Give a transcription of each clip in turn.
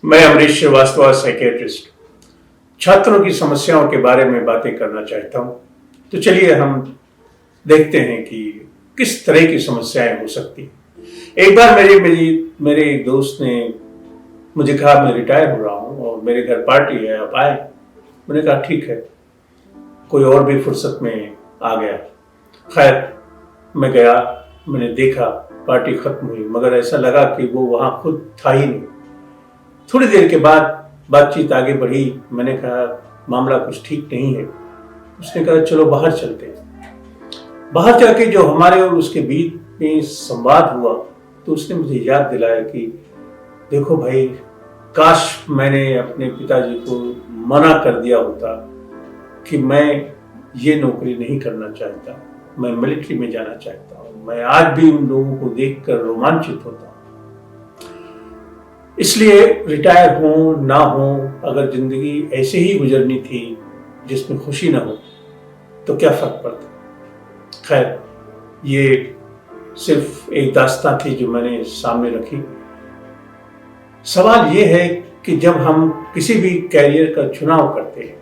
मैं अमरीश श्रीवास्तव, साइकेट्रिस्ट, छात्रों की समस्याओं के बारे में बातें करना चाहता हूं। तो चलिए हम देखते हैं कि किस तरह की समस्याएं हो सकती हैं। एक बार मेरे एक दोस्त ने मुझे कहा मैं रिटायर हो रहा हूं और मेरे घर पार्टी है, आप आए। मैंने कहा ठीक है। कोई और भी फुर्सत में आ गया। खैर मैं गया, मैंने देखा पार्टी खत्म हुई, मगर ऐसा लगा कि वो वहां खुद था ही नहीं। थोड़ी देर के बाद बातचीत आगे बढ़ी। मैंने कहा मामला कुछ ठीक नहीं है। उसने कहा चलो बाहर चलते हैं। बाहर जाके जो हमारे और उसके बीच में संवाद हुआ तो उसने मुझे याद दिलाया कि देखो भाई, काश मैंने अपने पिताजी को मना कर दिया होता कि मैं ये नौकरी नहीं करना चाहता, मैं मिलिट्री में जाना चाहता हूँ। मैं आज भी उन लोगों को देखकर रोमांचित होता हूँ। इसलिए रिटायर हो ना हो, अगर जिंदगी ऐसे ही गुजरनी थी जिसमें खुशी ना हो तो क्या फर्क पड़ता। खैर ये सिर्फ एक दास्तां थी जो मैंने सामने रखी। सवाल ये है कि जब हम किसी भी कैरियर का चुनाव करते हैं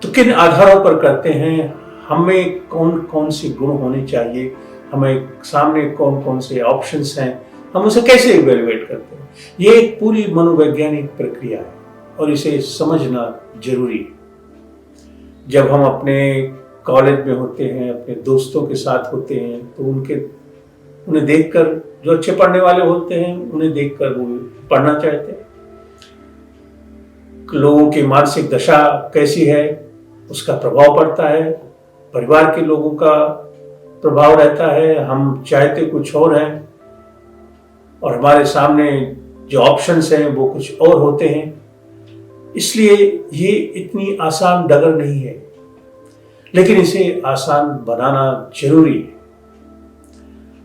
तो किन आधारों पर करते हैं, हमें कौन कौन से गुण होने चाहिए, हमें सामने कौन कौन से ऑप्शंस हैं, हम उसे कैसे इवेलुएट करते हैं। ये एक पूरी मनोवैज्ञानिक प्रक्रिया है और इसे समझना जरूरी है। जब हम अपने कॉलेज में होते हैं, अपने दोस्तों के साथ होते हैं, तो उन्हें देखकर, जो अच्छे पढ़ने वाले होते हैं उन्हें देखकर वो पढ़ना चाहते हैं। लोगों की मानसिक दशा कैसी है उसका प्रभाव पड़ता है, परिवार के लोगों का प्रभाव रहता है। हम चाहते कुछ और हैं और हमारे सामने जो ऑप्शंस हैं वो कुछ और होते हैं। इसलिए ये इतनी आसान डगर नहीं है, लेकिन इसे आसान बनाना जरूरी है।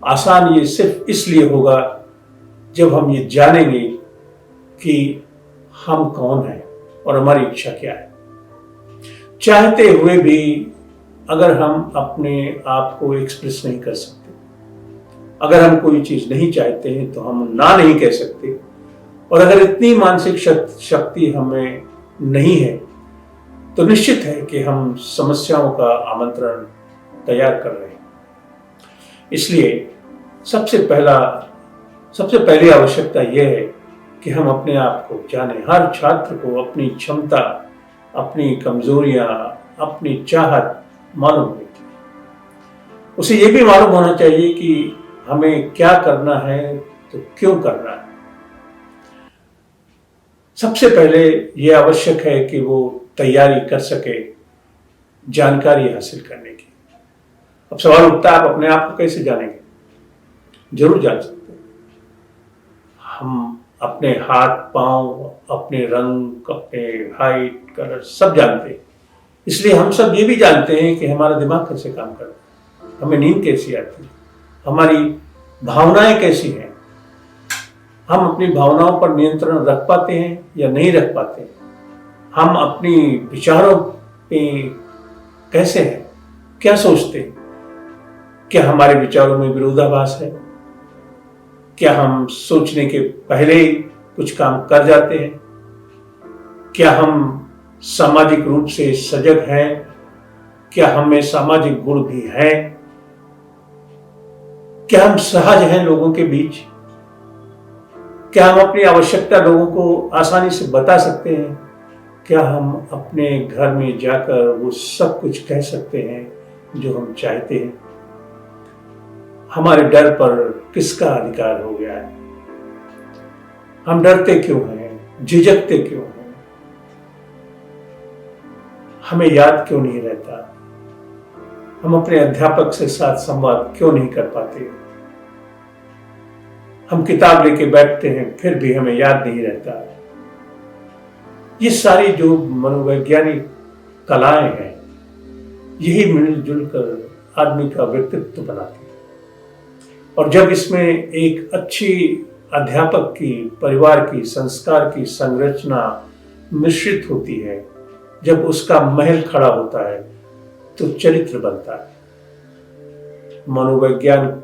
आसान ये सिर्फ इसलिए होगा जब हम ये जानेंगे कि हम कौन हैं और हमारी इच्छा क्या है। चाहते हुए भी अगर हम अपने आप को एक्सप्रेस नहीं कर सकते, अगर हम कोई चीज नहीं चाहते हैं तो हम ना नहीं कह सकते, और अगर इतनी मानसिक शक्ति हमें नहीं है तो निश्चित है कि हम समस्याओं का आमंत्रण तैयार कर रहे हैं। इसलिए सबसे पहली आवश्यकता यह है कि हम अपने आप को जानें। हर छात्र को अपनी क्षमता, अपनी कमजोरियां, अपनी चाहत मालूम है। उसे यह भी मालूम होना चाहिए कि हमें क्या करना है तो क्यों करना है। सबसे पहले यह आवश्यक है कि वो तैयारी कर सके जानकारी हासिल करने की। अब सवाल उठता है, आप अपने आप को कैसे जानेंगे? जरूर जान सकते हैं। हम अपने हाथ पांव, अपने रंग, अपने हाइट, कलर सब जानते हैं। इसलिए हम सब ये भी जानते हैं कि हमारा दिमाग कैसे काम करता है, हमें नींद कैसी आती है, हमारी भावनाएं कैसी हैं, हम अपनी भावनाओं पर नियंत्रण रख पाते हैं या नहीं रख पाते हैं, हम अपनी विचारों पे कैसे हैं, क्या सोचते हैं, क्या हमारे विचारों में विरोधाभास है, क्या हम सोचने के पहले ही कुछ काम कर जाते हैं, क्या हम सामाजिक रूप से सजग हैं, क्या हमें सामाजिक गुण भी हैं, क्या हम सहज हैं लोगों के बीच, क्या हम अपनी आवश्यकता लोगों को आसानी से बता सकते हैं, क्या हम अपने घर में जाकर वो सब कुछ कह सकते हैं जो हम चाहते हैं। हमारे डर पर किसका अधिकार हो गया है? हम डरते क्यों हैं, झिझकते क्यों हैं, हमें याद क्यों नहीं रहता, हम अपने अध्यापक से साथ संवाद क्यों नहीं कर पाते, हम किताब लेके बैठते हैं फिर भी हमें याद नहीं रहता। ये सारी जो मनोवैज्ञानिक कलाएं हैं, यही मिलजुल कर आदमी का व्यक्तित्व बनाती है। और जब इसमें एक अच्छी अध्यापक की, परिवार की, संस्कार की संरचना मिश्रित होती है, जब उसका महल खड़ा होता है तो चरित्र बनता है। मनोवैज्ञानिक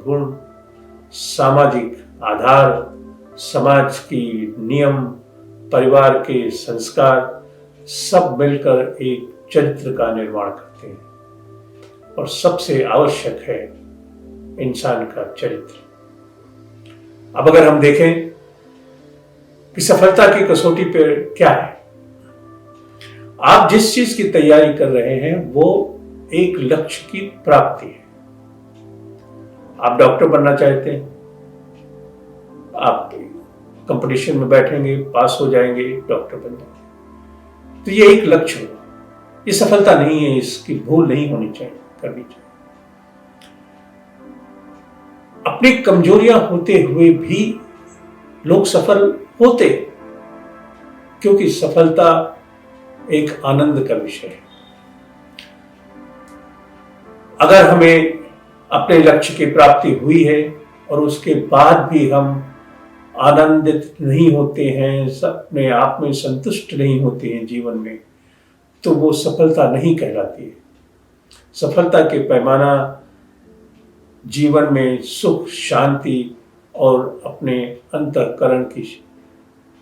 गुण, सामाजिक आधार समाज की नियम, परिवार के संस्कार सब मिलकर एक चरित्र का निर्माण करते हैं और सबसे आवश्यक है इंसान का चरित्र। अब अगर हम देखें कि सफलता की कसौटी पर क्या है, आप जिस चीज की तैयारी कर रहे हैं वो एक लक्ष्य की प्राप्ति है। आप डॉक्टर बनना चाहते हैं, आप कंपटीशन में बैठेंगे, पास हो जाएंगे, डॉक्टर बन जाएंगे, तो ये एक लक्ष्य होगा। ये सफलता नहीं है, इसकी भूल नहीं होनी चाहिए, करनी चाहिए। अपनी कमजोरियां होते हुए भी लोग सफल होते, क्योंकि सफलता एक आनंद का विषय है। अगर हमें अपने लक्ष्य की प्राप्ति हुई है और उसके बाद भी हम आनंदित नहीं होते हैं, अपने आप में संतुष्ट नहीं होते हैं जीवन में, तो वो सफलता नहीं कहलाती है। सफलता के पैमाना जीवन में सुख, शांति और अपने अंतःकरण की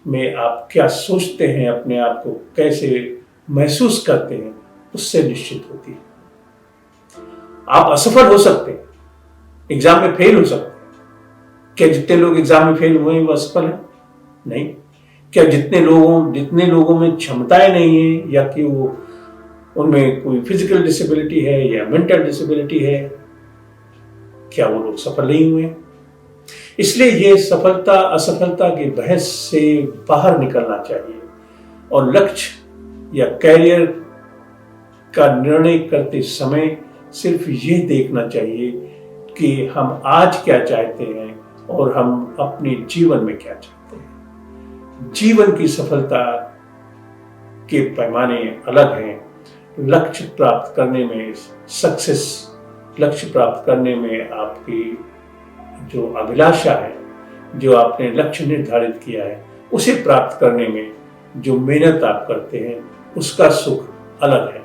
में आप क्या सोचते हैं, अपने आप को कैसे महसूस करते हैं, उससे निश्चित होती है। आप असफल हो सकते हैं, एग्जाम में फेल हो सकते हैं। क्या जितने लोग एग्जाम में फेल हुए हैं वो असफल हैं? नहीं। क्या जितने लोगों में क्षमताएं नहीं है, या कि वो उनमें कोई फिजिकल डिसेबिलिटी है या मेंटल डिसेबिलिटी है, क्या वो लोग सफल नहीं हुए? इसलिए ये सफलता असफलता की बहस से बाहर निकलना चाहिए और लक्ष्य या कैरियर का निर्णय करते समय सिर्फ ये देखना चाहिए कि हम आज क्या चाहते हैं और हम अपने जीवन में क्या चाहते हैं। जीवन की सफलता के पैमाने अलग हैं। लक्ष्य प्राप्त करने में लक्ष्य प्राप्त करने में आपकी जो अभिलाषा है, जो आपने लक्ष्य निर्धारित किया है, उसे प्राप्त करने में जो मेहनत आप करते हैं, उसका सुख अलग है।